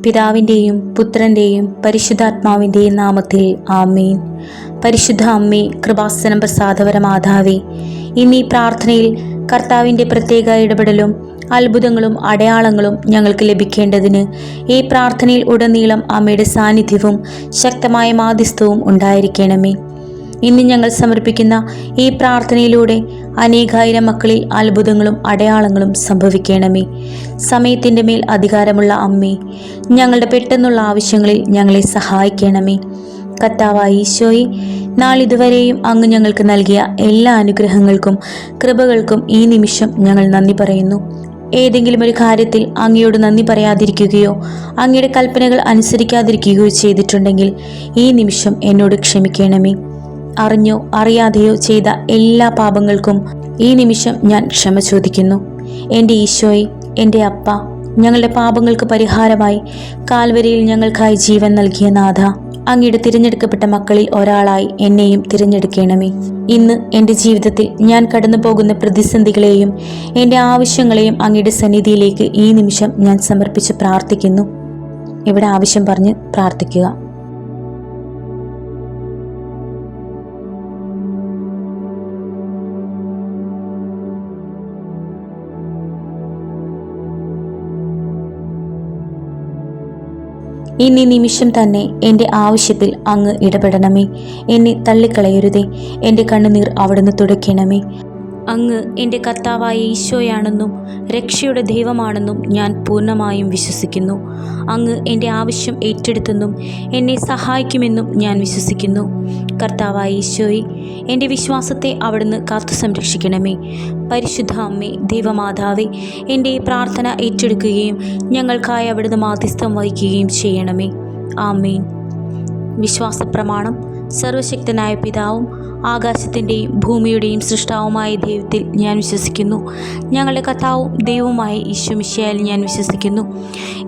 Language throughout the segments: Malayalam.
പിതാവിൻ്റെയും പുത്രൻ്റെയും പരിശുദ്ധാത്മാവിൻ്റെയും നാമത്തിൽ ആമേൻ. പരിശുദ്ധ അമ്മേ, കൃപാസനം പ്രസാദപര മാതാവേ, ഇന്നീ പ്രാർത്ഥനയിൽ കർത്താവിൻ്റെ പ്രത്യേക ഇടപെടലും അത്ഭുതങ്ങളും അടയാളങ്ങളും ഞങ്ങൾക്ക് ലഭിക്കേണ്ടതിന് ഈ പ്രാർത്ഥനയിൽ ഉടനീളം അമ്മയുടെ സാന്നിധ്യവും ശക്തമായ മാധ്യസ്ഥവും ഉണ്ടായിരിക്കണമേ. ഇന്ന് ഞങ്ങൾ സമർപ്പിക്കുന്ന ഈ പ്രാർത്ഥനയിലൂടെ അനേകായിരം മക്കളിൽ അത്ഭുതങ്ങളും അടയാളങ്ങളും സംഭവിക്കണമേ. സമയത്തിൻ്റെ മേൽ അധികാരമുള്ള അമ്മേ, ഞങ്ങളുടെ പെട്ടെന്നുള്ള ആവശ്യങ്ങളിൽ ഞങ്ങളെ സഹായിക്കണമേ. കർത്താവായ ഈശോയെ, നാളിതുവരെയും അങ്ങ് ഞങ്ങൾക്ക് നൽകിയ എല്ലാ അനുഗ്രഹങ്ങൾക്കും കൃപകൾക്കും ഈ നിമിഷം ഞങ്ങൾ നന്ദി പറയുന്നു. ഏതെങ്കിലും ഒരു കാര്യത്തിൽ അങ്ങയോട് നന്ദി പറയാതിരിക്കുകയോ അങ്ങയുടെ കൽപ്പനകൾ അനുസരിക്കാതിരിക്കുകയോ ചെയ്തിട്ടുണ്ടെങ്കിൽ ഈ നിമിഷം എന്നോട് ക്ഷമിക്കണമേ. അറിഞ്ഞോ അറിയാതെയോ ചെയ്ത എല്ലാ പാപങ്ങൾക്കും ഈ നിമിഷം ഞാൻ ക്ഷമ ചോദിക്കുന്നു. എൻ്റെ ഈശോയെ, എൻ്റെ അപ്പ, ഞങ്ങളുടെ പാപങ്ങൾക്ക് പരിഹാരമായി കാൽവരിയിൽ ഞങ്ങൾക്കായി ജീവൻ നൽകിയ നാഥ, അങ്ങയുടെ തിരഞ്ഞെടുക്കപ്പെട്ട മക്കളിൽ ഒരാളായി എന്നെയും തിരഞ്ഞെടുക്കണമേ. ഇന്ന് എൻ്റെ ജീവിതത്തിൽ ഞാൻ കടന്നു പോകുന്ന പ്രതിസന്ധികളെയും എൻ്റെ ആവശ്യങ്ങളെയും അങ്ങയുടെ സന്നിധിയിലേക്ക് ഈ നിമിഷം ഞാൻ സമർപ്പിച്ച് പ്രാർത്ഥിക്കുന്നു. ഇവിടെ ആവശ്യം പറഞ്ഞ് പ്രാർത്ഥിക്കുക. ഇന്നീ നിമിഷം തന്നെ എൻ്റെ ആവശ്യത്തിൽ അങ്ങ് ഇടപെടണമേ. എന്നെ തള്ളിക്കളയരുതേ. എൻ്റെ കണ്ണുനീർ അവിടുന്ന് തുടയ്ക്കണമേ. അങ്ങ് എൻ്റെ കർത്താവായ ഈശോയാണെന്നും രക്ഷയുടെ ദൈവമാണെന്നും ഞാൻ പൂർണ്ണമായും വിശ്വസിക്കുന്നു. അങ്ങ് എൻ്റെ ആവശ്യം ഏറ്റെടുത്തെന്നും എന്നെ സഹായിക്കുമെന്നും ഞാൻ വിശ്വസിക്കുന്നു. കർത്താവായ ഈശോയെ, എൻ്റെ വിശ്വാസത്തെ അവിടുന്ന് കാത്തു സംരക്ഷിക്കണമേ. പരിശുദ്ധ അമ്മേ, ദൈവമാതാവേ, എൻ്റെ ഈ പ്രാർത്ഥന ഏറ്റെടുക്കുകയും ഞങ്ങൾക്കായി അവിടുന്ന് മാധ്യസ്ഥം വഹിക്കുകയും ചെയ്യണമേ. ആമേൻ. വിശ്വാസപ്രമാണം. സർവശക്തനായ പിതാവും ആകാശത്തിൻ്റെയും ഭൂമിയുടെയും സൃഷ്ടാവുമായ ദൈവത്തിൽ ഞാൻ വിശ്വസിക്കുന്നു. ഞങ്ങളുടെ കർത്താവും ദൈവവുമായ ഈശോ മിശിഹായിൽ ഞാൻ വിശ്വസിക്കുന്നു.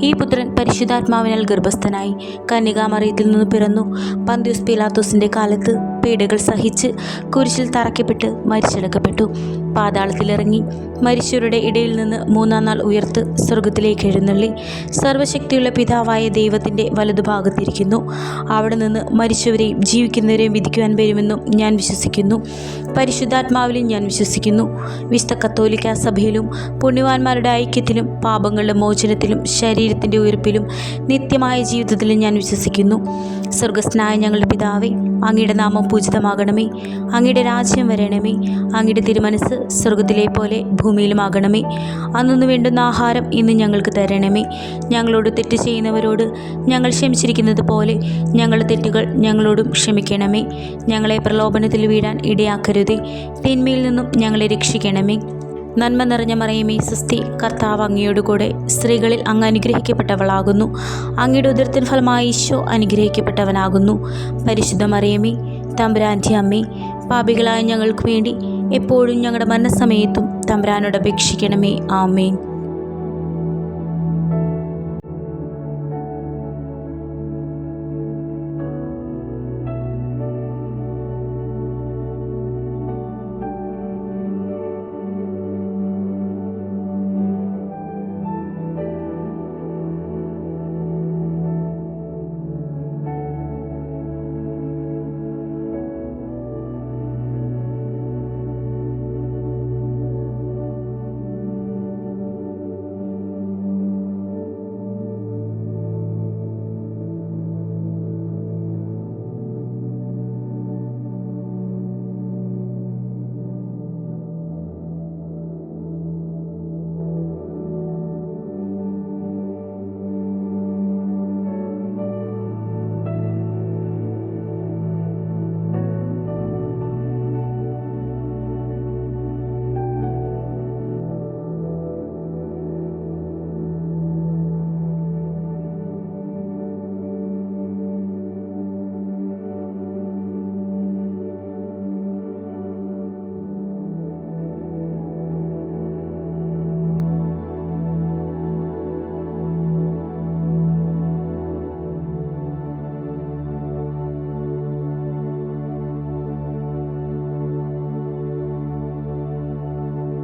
ഈ പുത്രൻ പരിശുദ്ധാത്മാവിനാൽ ഗർഭസ്ഥനായി കന്യകാമറിയത്തിൽ നിന്ന് പിറന്നു. പന്തിയോസ് പീലാത്തോസിൻ്റെ കാലത്ത് പീഡകൾ സഹിച്ച് കുരിശിൽ തറയ്ക്കപ്പെട്ട് മരിച്ചടക്കപ്പെട്ടു. പാതാളത്തിലിറങ്ങി മരിച്ചവരുടെ ഇടയിൽ നിന്ന് മൂന്നാം നാൾ ഉയർത്ത് സ്വർഗത്തിലേക്ക് എഴുന്നള്ളി സർവശക്തിയുള്ള പിതാവായ ദൈവത്തിൻ്റെ വലതുഭാഗത്തിരിക്കുന്നു. അവിടെ നിന്ന് മരിച്ചവരെയും ജീവിക്കുന്നവരെയും വിധിക്കുവാൻ വരുമെന്നും ഞാൻ വിശ്വസിക്കുന്നു. പരിശുദ്ധാത്മാവിലും ഞാൻ വിശ്വസിക്കുന്നു. വിശുദ്ധ കത്തോലിക്ക സഭയിലും പുണ്യവാന്മാരുടെ ഐക്യത്തിലും പാപങ്ങളുടെ മോചനത്തിലും ശരീരത്തിൻ്റെ ഉയർപ്പിലും നിത്യമായ ജീവിതത്തിലും ഞാൻ വിശ്വസിക്കുന്നു. സ്വർഗസ്ഥനായ ഞങ്ങളുടെ പിതാവേ, അങ്ങയുടെ നാമം പൂജിതമാകണമേ. അങ്ങയുടെ രാജ്യം വരണമേ. അങ്ങയുടെ തിരുമനസ് സ്വർഗത്തിലെ പോലെ ഭൂമിയിലുമാകണമേ. അന്നു വേണ്ടുന്ന ആഹാരം ഇന്ന് ഞങ്ങൾക്ക് തരണമേ. ഞങ്ങളോട് തെറ്റ് ചെയ്യുന്നവരോട് ഞങ്ങൾ ക്ഷമിച്ചിരിക്കുന്നത് പോലെ ഞങ്ങളുടെ തെറ്റുകൾ ഞങ്ങളോടും ക്ഷമിക്കണമേ. ഞങ്ങളെ പ്രലോഭനത്തിൽ വീഴാൻ ഇടയാക്കരുതേ. തിന്മയിൽ നിന്നും ഞങ്ങളെ രക്ഷിക്കണമേ. നന്മ നിറഞ്ഞ മറിയമേ, സ്വസ്തി, കർത്താവ് അങ്ങയോടുകൂടെ സ്ത്രീകളിൽ അങ്ങ് അനുഗ്രഹിക്കപ്പെട്ടവളാകുന്നു. അങ്ങയുടെ ഉദരത്തിൻ ഫലമായി ഈശോ അനുഗ്രഹിക്കപ്പെട്ടവനാകുന്നു. പരിശുദ്ധ മറിയമേ, തമ്പുരാൻ്റെ അമ്മേ, പാപികളായ ഞങ്ങൾക്ക് വേണ്ടി എപ്പോഴും ഞങ്ങളുടെ മരണസമയത്തും തമ്പുരാനോട് അപേക്ഷിക്കണമേ. ആമേൻ.